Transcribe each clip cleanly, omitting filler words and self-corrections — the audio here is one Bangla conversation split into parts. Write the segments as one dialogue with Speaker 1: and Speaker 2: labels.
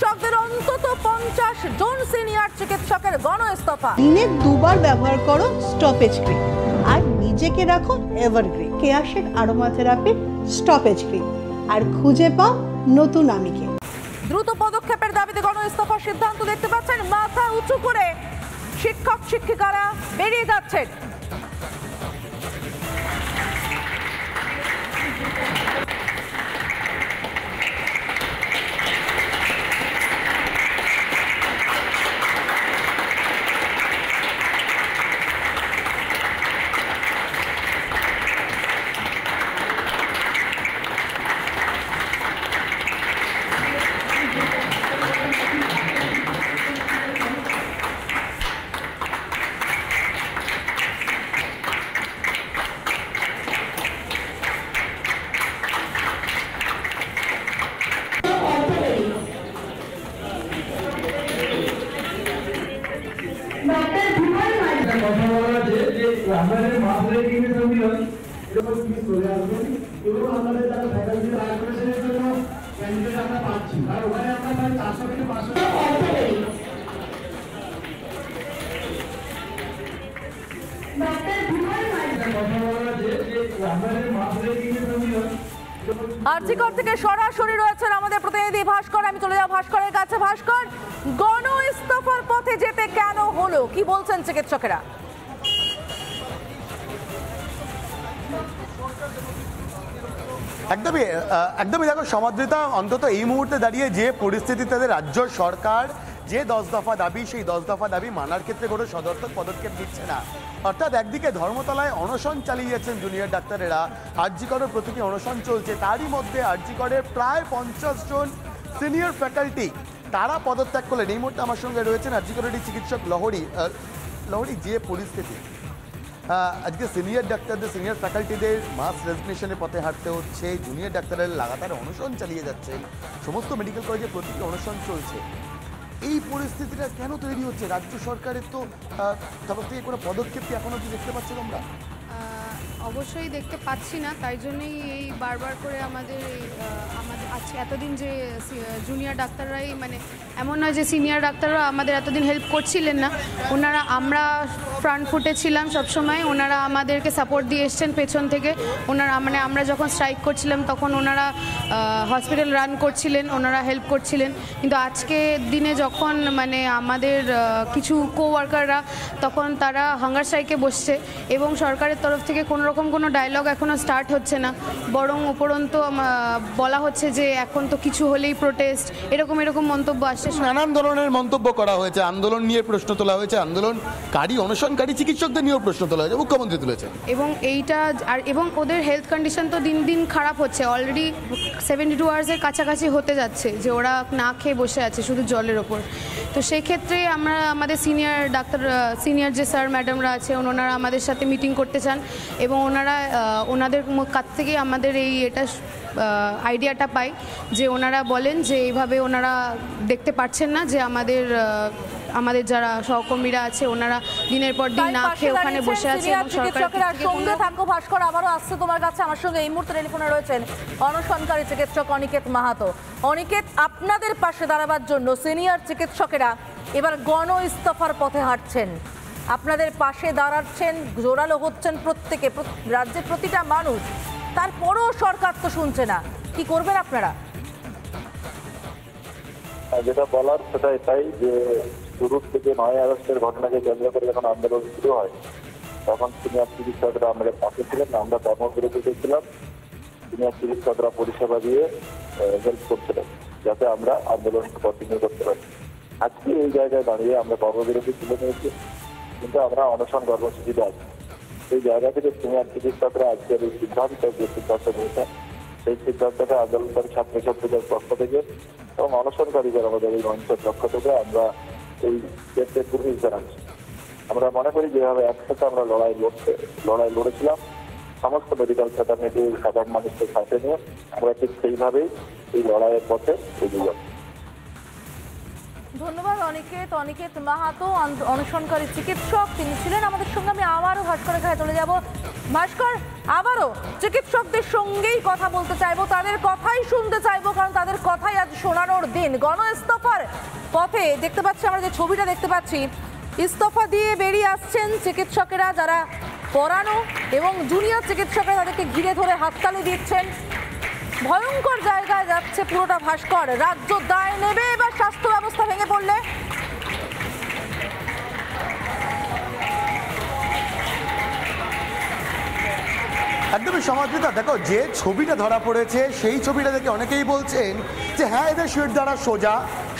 Speaker 1: চিকিৎসকদের অন্তত 50 জন সিনিয়র চিকিৎসকের গণ ইস্তফা।
Speaker 2: দিনে দুবার ব্যবহার করো স্টপেজ ক্রিম আর নিজেকে রাখো evergreen. Keya Seth aroma therapy stop age cream আর খুঁজে পাও নতুন আমিকে।
Speaker 1: দ্রুত পদক্ষেপের দাবিতে গণ ইস্তফার সিদ্ধান্ত দেখতে পাচ্ছেন, মাথা উঁচু করে শিক্ষক শিক্ষিকারা বেরিয়ে যাচ্ছেন। আরজিকর থেকে সরাসরি রয়েছেন আমাদের প্রতিনিধি ভাস্কর। আমি চলে যাব ভাস্করের কাছে। ভাস্কর, গণ ইস্তফার পথে যেতে কেন হলো, কি বলছেন চিকিৎসকেরা?
Speaker 3: একদমই দেখো সমাদৃতা, অন্তত এই মুহূর্তে দাঁড়িয়ে যে পরিস্থিতি তাদের রাজ্য সরকার যে 10 দফা দাবি, সেই 10 দফা দাবি মানার ক্ষেত্রে কোনো সদর্থক পদক্ষেপ দিচ্ছে না। অর্থাৎ একদিকে ধর্মতলায় অনশন চালিয়ে যাচ্ছেন জুনিয়র ডাক্তারেরা, আরজিকরের প্রতীকী অনশন চলছে, তারই মধ্যে আরজিকরের প্রায় 50 জন সিনিয়র ফ্যাকাল্টি তারা পদত্যাগ করলেন। এই মুহূর্তে আমার সঙ্গে রয়েছেন আরজিকরেরই চিকিৎসক লহরি। যে পরিস্থিতি আজকে সিনিয়র ডাক্তারদের, সিনিয়র ফ্যাকাল্টিদের মাস রেজিগনেশনের পথে হাঁটতে হচ্ছে, জুনিয়র ডাক্তারের লাগাতার অনশন চালিয়ে যাচ্ছেন, সমস্ত মেডিকেল কলেজে প্রতীকী অনশন চলছে। এই পরিস্থিতিটা কেন তৈরি হচ্ছে? রাজ্য সরকারের তো তরফ থেকে কোনো পদক্ষেপ কি এখনো কি দেখতে পাচ্ছ তোমরা?
Speaker 4: অবশ্যই দেখতে পাচ্ছি না, তাই জন্যই এই বারবার করে আমাদের আজকে এতদিন যে জুনিয়র ডাক্তাররাই, মানে এমন নয় যে সিনিয়র ডাক্তাররা আমাদের এতদিন হেল্প করছিলেন না, ওনারা, আমরা ফ্রন্ট ফুটে ছিলাম সবসময়, ওনারা আমাদেরকে সাপোর্ট দিয়ে এসছেন পেছন থেকে। ওনারা মানে আমরা যখন স্ট্রাইক করছিলাম তখন ওনারা হসপিটাল রান করছিলেন, ওনারা হেল্প করছিলেন। কিন্তু আজকে দিনে যখন মানে আমাদের কিছু কোওয়ার্কাররা তখন তারা হাঙ্গার স্ট্রাইকে বসছে এবং সরকারের তরফ থেকে কোনো ডায়লগ এখনও স্টার্ট হচ্ছে না, বরং উপরন্ত বলা হচ্ছে যে এখন তো কিছু হলেই প্রোটেস্ট, এরকম মন্তব্য আসছে।
Speaker 3: নানান ধরনের মন্তব্য করা হয়েছে, আন্দোলন নিয়ে প্রশ্ন তোলা হয়েছে, আন্দোলনকারী অনশনকারী চিকিৎসকদের নিয়েও প্রশ্ন তোলা হয়েছে, মুখ্যমন্ত্রী তুলেছেন।
Speaker 4: এবং এইটা এবং ওদের হেলথ কন্ডিশন তো দিন দিন খারাপ হচ্ছে, অলরেডি 72 আওয়ার্সের কাছাকাছি হতে যাচ্ছে যে ওরা না খেয়ে বসে আছে শুধু জলের ওপর। তো সেই ক্ষেত্রে আমরা আমাদের সিনিয়র যে স্যার ম্যাডামরা আছে ওনারা আমাদের সাথে মিটিং করতে চান এবং ওনাদের কাছ থেকে আমাদের এটা আইডিয়াটা পাই যে ওনারা বলেন যে এইভাবে ওনারা দেখতে পাচ্ছেন না যে আমাদের যারা সহকর্মীরা আছে ওনারা দিনের পর দিন না খেয়ে ওখানে বসে আছে।
Speaker 1: সঙ্গে থাকো ভাস্কর, আবারও আসছে তোমার কাছে। আমার সঙ্গে এই মুহূর্তে টেলিফোনে রয়েছেন অনশনকারী চিকিৎসক অনিকেত মাহাতো। অনিকেত, আপনাদের পাশে দাঁড়াবার জন্য সিনিয়র চিকিৎসকেরা এবার গণ ইস্তফার পথে হাঁটছেন, আপনাদের পাশে দাঁড়াচ্ছেন, জোরালো হচ্ছেন প্রত্যেকে, রাজ্যের প্রতিটা মানুষ, তারপরও সরকার তো শুনছে না, কি করবেন আপনারা?
Speaker 5: যেটা বলার সেটা এটাই যে শুরু থেকে 9 আগস্টের ঘটনাকে কেন্দ্র করে যখন আন্দোলন শুরু হয় তখন সিনিয়র চিকিৎসকরা আমাদের পাশে ছিলেন, আমরা কর্মবিরতিতে ছিলাম, সিনিয়র চিকিৎসকরা পরিষেবা দিয়ে হেল্প করছিলেন যাতে আমরা আন্দোলন কন্টিনিউ করতে পারি। আজকে এই জায়গায় দাঁড়িয়ে আমরা কর্মবিরতি তুলে নিয়েছি, কিন্তু আমরা অনশন কর্মসূচিতে আছি। সেই জায়গা থেকে সিনিয়র চিকিৎসকরা আজকের এই সিদ্ধান্ত নিয়েছেন, সেই সিদ্ধান্তটা আন্দোলনকারী ছাত্রছাত্রীদের পক্ষ থেকে এবং অনশনকারীদের আমাদের এই মঞ্চের পক্ষ থেকে আমরা এই ক্ষেত্রে পূর্ণ জানাচ্ছি। আমরা মনে করি যেভাবে একসাথে আমরা লড়াই লড়েছিলাম সমস্ত মেডিকেল ফ্যাটার্নিটি সাধারণ মানুষকে সাথে নিয়ে, আমরা ঠিক সেইভাবেই এই লড়াইয়ের পথে এগিয়ে যাচ্ছি।
Speaker 1: ধন্যবাদ অনিকেত মাহাতো, অনশনকারী চিকিৎসক তিনি ছিলেন আমাদের সঙ্গে। আমি আবারও ভাস্করের কাছে চলে যাব। ভাস্কর, আবারও চিকিৎসকদের সঙ্গেই কথা বলতে চাইবো, তাদের কথাই শুনতে চাইবো, কারণ তাদের কথাই আজ শোনানোর দিন। গণ ইস্তফার পথে দেখতে পাচ্ছি, আমরা যে ছবিটা দেখতে পাচ্ছি, ইস্তফা দিয়ে বেরিয়ে আসছেন চিকিৎসকেরা, যারা পড়ানো এবং জুনিয়র চিকিৎসকরা তাদেরকে ঘিরে ধরে হাততালি দিচ্ছেন। ভয়ঙ্কর জায়গায় যাচ্ছে পুরোটা ভাস্কর। রাজ্য দায় নেবে এবার স্বাস্থ্য ব্যবস্থা ভেঙে পড়লে?
Speaker 3: একদমই সমাদৃতা, দেখো যে ছবিটা ধরা পড়েছে সেই ছবিটা দেখে অনেকেই বলছেন যে হ্যাঁ এদের শিট দ্বারা সোজা,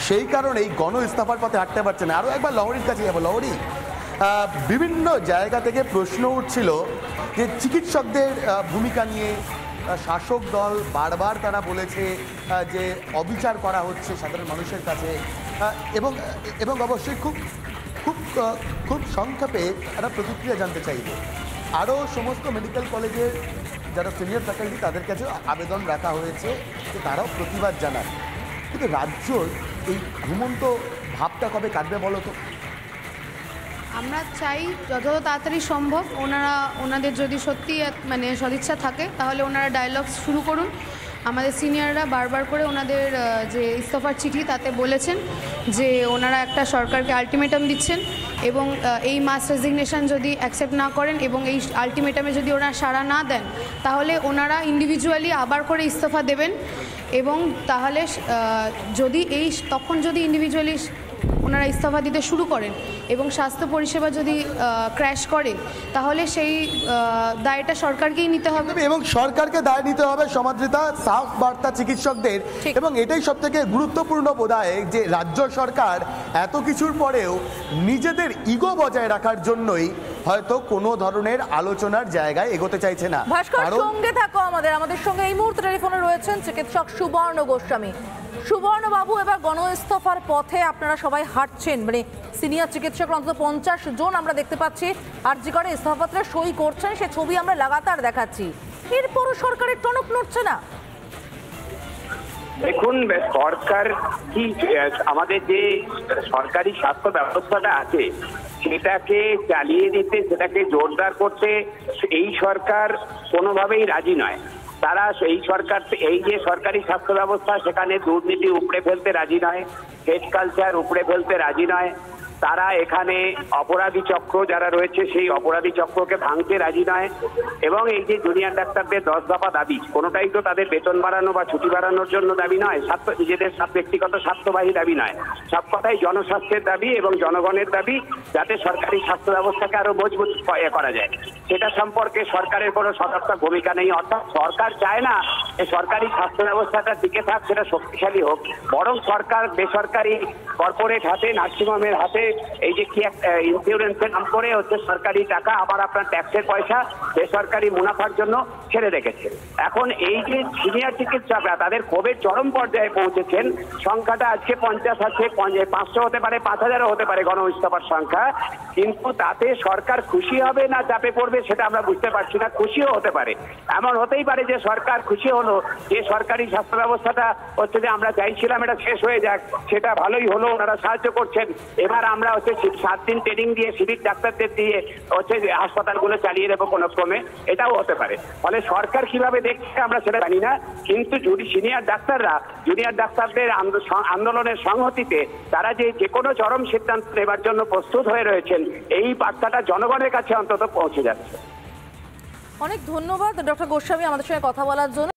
Speaker 3: সেই কারণেই গণ ইস্তফার পথে হাঁটতে পারছে না। আরও একবার লহরীর কাছে যাবো। লহরী, বিভিন্ন জায়গা থেকে প্রশ্ন উঠছিল যে চিকিৎসকদের ভূমিকা নিয়ে শাসক দল বারবার তারা বলেছে যে অবিচার করা হচ্ছে সাধারণ মানুষের কাছে, এবং এবং অবশ্যই খুব খুব খুব সংক্ষেপে একটা প্রতিক্রিয়া জানতে চাইব। আরও সমস্ত মেডিকেল কলেজের যারা সিনিয়র ফ্যাকাল্টি তাদের কাছে আবেদন রাখা হয়েছে যে তারাও প্রতিবাদ জানান, কিন্তু রাজ্যর এই ঘুমন্ত ভাবটা কবে কাটবে বলো তো?
Speaker 4: আমরা চাই যত তাড়াতাড়ি সম্ভব ওনাদের যদি সত্যি মানে সদিচ্ছা থাকে তাহলে ওনারা ডায়ালগ শুরু করুন। আমাদের সিনিয়ররা বারবার করে ওনাদের যে ইস্তফার চিঠি তাতে বলেছেন যে ওনারা একটা সরকারকে আলটিমেটাম দিচ্ছেন, এবং এই মাস রেজিগনেশন যদি অ্যাকসেপ্ট না করেন এবং এই আলটিমেটামে যদি ওনারা সাড়া না দেন তাহলে ওনারা ইন্ডিভিজুয়ালি আবার করে ইস্তফা দেবেন। এবং তাহলে তখন যদি ইন্ডিভিজুয়ালি ওনারা ইস্তফা দিতে শুরু করেন এবং স্বাস্থ্য পরিষেবা যদি ক্র্যাশ করে তাহলে সেই দায়টা সরকারকেই নিতে হবে,
Speaker 3: এবং সরকারকে দায় নিতে হবে। সমাদৃতা, সাফ বার্তা চিকিৎসকদের, এবং এটাই সব থেকে গুরুত্বপূর্ণ বোধহয় যে রাজ্য সরকার এত কিছুর পরেও নিজেদের ইগো বজায় রাখার জন্যই হয়তো কোনো ধরনের আলোচনার জায়গায় এগোতে চাইছে না।
Speaker 1: ভাস্কর, সঙ্গে থাকো আমাদের সঙ্গে এই মুহূর্তে টেলিফোনে রয়েছেন চিকিৎসক সুবর্ণ গোস্বামী। সুবর্ণ বাবু, এবার গণ ইস্তফার পথে আপনারা সবাই হাঁটছেন, মানে সিনিয়র চিকিৎসক অন্তত 50 জন আমরা দেখতে পাচ্ছি আরজি করে ইস্তফাপত্রে সই করছেন, সে ছবি আমরা লাগাতার দেখাচ্ছি। এরপরও সরকারের টনক নড়ছে না।
Speaker 6: দেখুন, সরকার কি আমাদের যে সরকারি স্বাস্থ্য ব্যবস্থাটা আছে সেটাকে চালিয়ে দিতে, সেটাকে জোরদার করতে এই সরকার কোনোভাবেই রাজি নয়। তারা এই সরকার, এই যে সরকারি স্বাস্থ্য ব্যবস্থা সেখানে দুর্নীতি উপড়ে ফেলতে রাজি নয়, হেড কালচার উপড়ে ফেলতে রাজি নয়। তারা এখানে অপরাধী চক্র যারা রয়েছে সেই অপরাধী চক্রকে ভাঙতে রাজি নয়। এবং এই যে জুনিয়র ডাক্তারদের 10 দফা দাবি, কোনোটাই তো তাদের বেতন বাড়ানো বা ছুটি বাড়ানোর জন্য দাবি নয়, নিজেদের ব্যক্তিগত স্বাস্থ্যবাহী দাবি নয়, সব কথাই জনস্বাস্থ্যের দাবি এবং জনগণের দাবি, যাতে সরকারি স্বাস্থ্য ব্যবস্থাকে আরো মজবুত করা যায়। সেটা সম্পর্কে সরকারের কোনো সতর্ক ভূমিকা নেই। অর্থাৎ সরকার চায় না যে সরকারি স্বাস্থ্য ব্যবস্থাটা টিকে থাক, সেটা শক্তিশালী হোক, বরং সরকার বেসরকারি কর্পোরেট হাতে, নার্সিংহোমের হাতে এই যে কি ইন্স্যুরেন্সের নাম করে হচ্ছে সরকারি টাকা আবার আপনার ট্যাক্সের পয়সা বেসরকারি মুনাফার জন্য ছেড়ে রেখেছে। এখন এই যে সিনিয়র চিকিৎসকরা তাদের ক্ষোভের চরম পর্যায়ে পৌঁছেছেন। সংখ্যাটা আজকে 50 আছে, 500 হতে পারে, 5000ও হতে পারে গণ ইস্তফার সংখ্যা, কিন্তু তাতে সরকার খুশি হবে না চাপে পড়বে সেটা আমরা বুঝতে পারছি না। খুশিও হতে পারে, এমন হতেই পারে যে সরকার খুশি হলো যে সরকারি স্বাস্থ্য ব্যবস্থাটা হচ্ছে যে আমরা চাইছিলাম এটা শেষ হয়ে যাক, সেটা ভালোই হলো, ওনারা সাহায্য করছেন, এবার আমরা হচ্ছে 7 দিন ট্রেনিং দিয়ে সিভিক ডাক্তারদের দিয়ে হচ্ছে হাসপাতালগুলো চালিয়ে দেবো কোনো ক্রমে, এটাও হতে পারে। ফলে সরকার কিভাবে দেখছে আমরা সেটা জানি না, কিন্তু যদি সিনিয়র ডাক্তারদের আন্দোলনের সংহতিতে তারা যে কোনো চরম সিদ্ধান্ত নেবার জন্য প্রস্তুত হয়ে রয়েছেন, এই বার্তাটা জনগণের কাছে অন্তত পৌঁছে যাচ্ছে।
Speaker 1: অনেক ধন্যবাদ ডক্টর গোস্বামী আমাদের সঙ্গে কথা বলার জন্য।